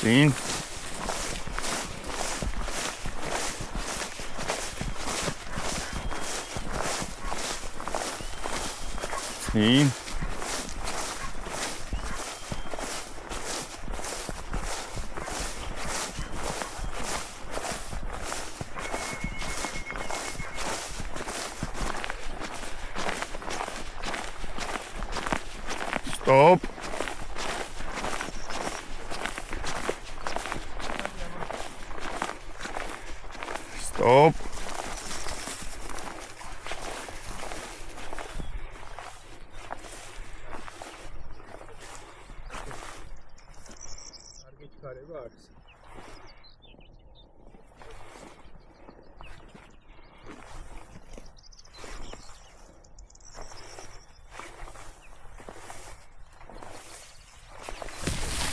წინ წინ stop stop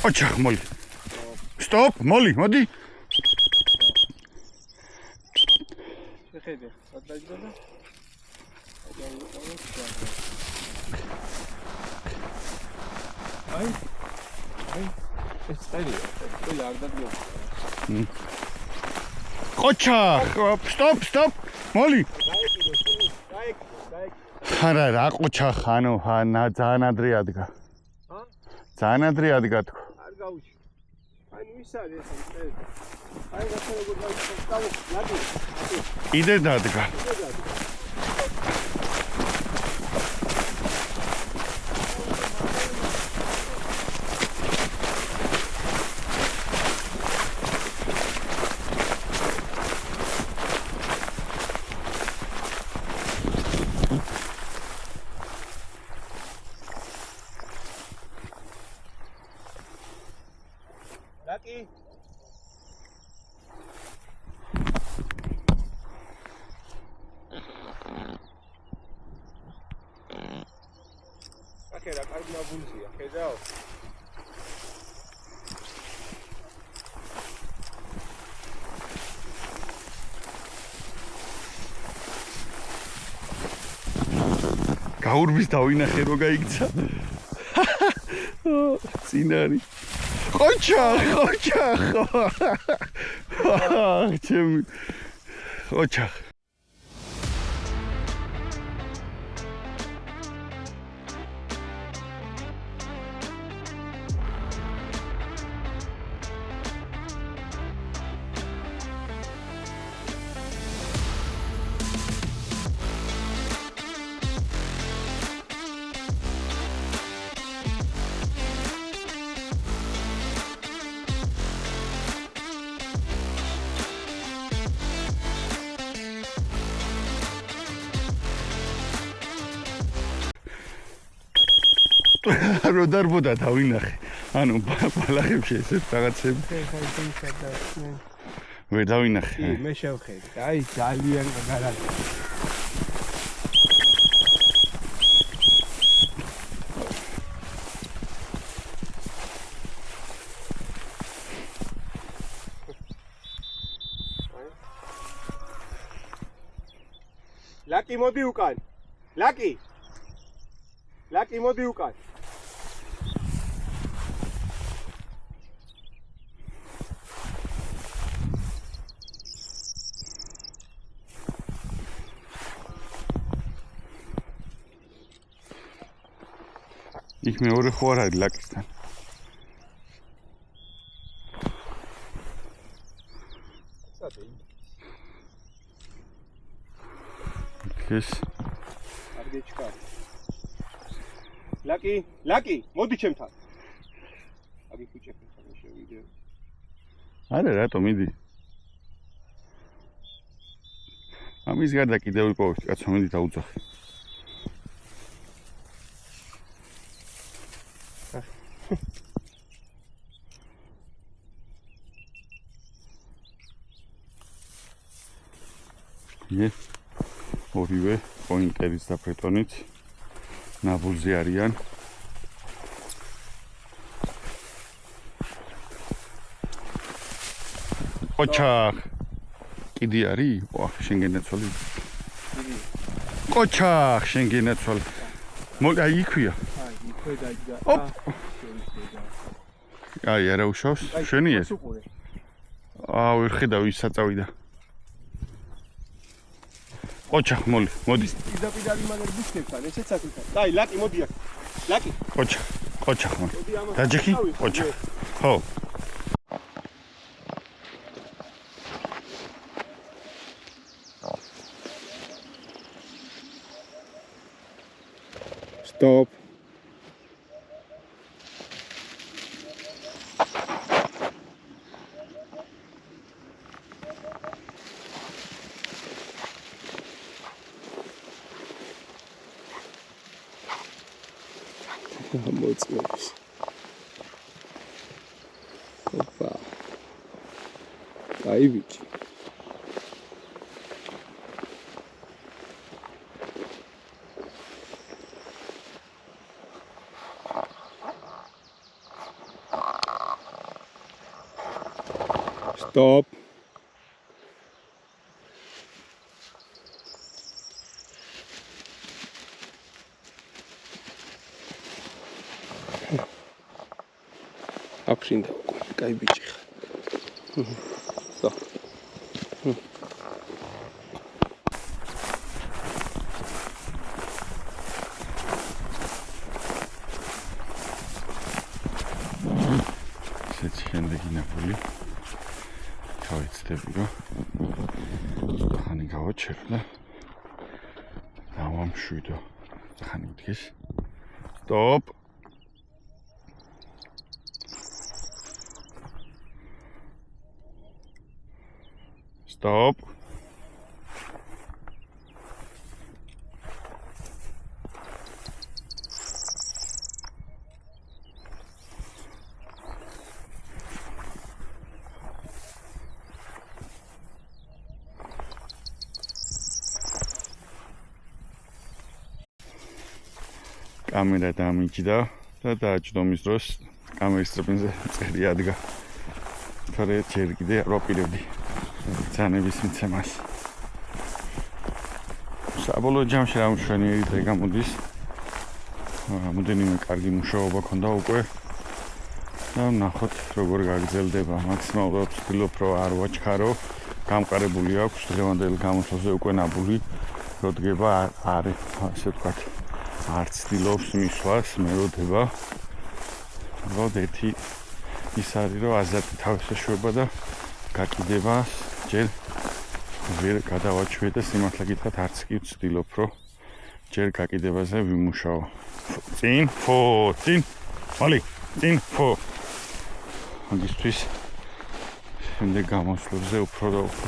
Ocha, Molly. Stop, Molly, Molly. Ocha, stop, Molly. არა რა ყოჩა ხანო ხანა ძალიან ადრე ადგა. ძალიან ადრე ადგა თქო. არ გავუჩი. აი ის არის ეს. აი რა თქმა უნდა დავუხლები. იდე დადგა. Lucky. Okay, da kann man bunzi, okay, ciao. გაურბის დავინახე რო გაიქცა. წინარი. Ocha. Ocha. რო დარბოდა დავინახე. ანუ ბალახებში ესეთ რაღაცები. ვერ დავინახე. მე შევხედე. აი ძალიან კარგი. Lucky მოდი უკან. Lucky მოდი უკან. იქ მეორე ხო არ არის ლაკისთან. ეს არ გეჩქარ. Lucky, მოდი ჩემთან. აგი ხუჭე ხარ შევიდე. არა რატომ მიდი ამის გარდა კიდევ ვიპოვეთ კაცო მიდი დაუძახე ე ორივე პოინტერიც და ფრეტონიც ნაბულზე არიან ოჩახ კიდი არის? ვა, შენ გენაცვალე. ოჩახ, შენ გენაცვალე. აი იქვია. აი, იქვე დაიდგა. აი, არა უშავს? შენი ეს? აა, ვერ ხედავ ის საწავიდა. ოჩახ, მოდი. პირდაპირ მაგერ ბუშკებთან, ესეც აქეთან. აი, ლაკი, მოდი აქ. ლაკი. ოჩახ, მოდი. დაჯექი? ოჩახ. ხო. Stop. მოიწევს. ოპა. აი ბიჭი. Stop. აფრინდა უკვე, კაი ბიჭი ხარ. Stop. შეჩენდი ნაპოლი. გავიცდები რომ ხანი გავაჩერო და დავამშვიდო. ხანი მდგეს. Stop. Stop. კამერა დამიჭდა და დააჭდომის დროს კამერის ტრაპინზე წერი ადგა. თორე ჯერ კიდე არ ვაპირებდი ბრძანების მიცემას. საბოლოო ჯამში რა მშვენიერი დღე გამოდის. რამოდენიმე კარგი მუშაობა ქონდა უკვე. და ნახოთ როგორ გაგრძელდება. მაქსიმალურად ვცდილობ რომ არ ვაჩქარო. გამყარებული აქვს დღევანდელ გამოსვლაზე უკვე ნაბული რო დგება არის ასე ვთქვათ. არ ცდილობს მისვლას, მელოდება. როდ ერთი ის არის რომ აზატი თავის ეშვება და გაკიდებას ჯერ ვერ გადავაჩვიე და სიმართლე გითხრათ არც კი ვცდილობ რომ ჯერ გაკიდებაზე ვიმუშაო. წინ, მალი, წინ, მაგისთვის შემდეგ გამოსვლებზე უფრო და უფრო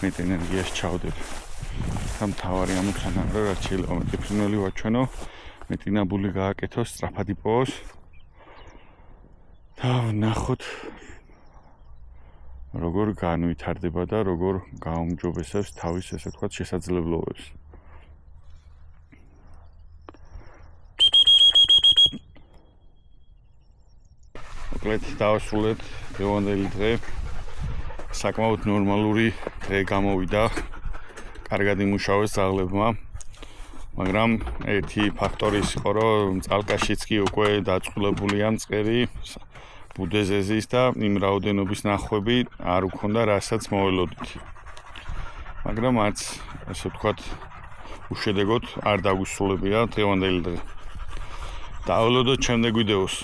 მეტ ენერგიას ჩავდებ. და მთავარი ამოცანა რა რაც შეიძლება მეტი ფრინველი ვაჩვენო, მეტი ნაბული გააკეთო, სწრაფად იპოვოს. და ნახოთ როგორ განვითარდება და როგორ გაუმჯობესებს თავის ესე ვთქვათ შესაძლებლობებს. მოკლედ დავასრულეთ დღევანდელი დღე. საკმაოდ ნორმალური დღე გამოვიდა. კარგად იმუშავეს ძაღლებმა. მაგრამ ერთი ფაქტორი ის იყო რომ წალკაშიც კი უკვე დაწყულებულია მწყერი ბუდეზეზის და იმ რაოდენობის ნახვები არ უქონდა რასაც მოველოდით. მაგრამ არც ასე ვთქვათ უშედეგოდ არ დაგვისრულებია დღევანდელი დღე. დაველოდოთ შემდეგ ვიდეოს.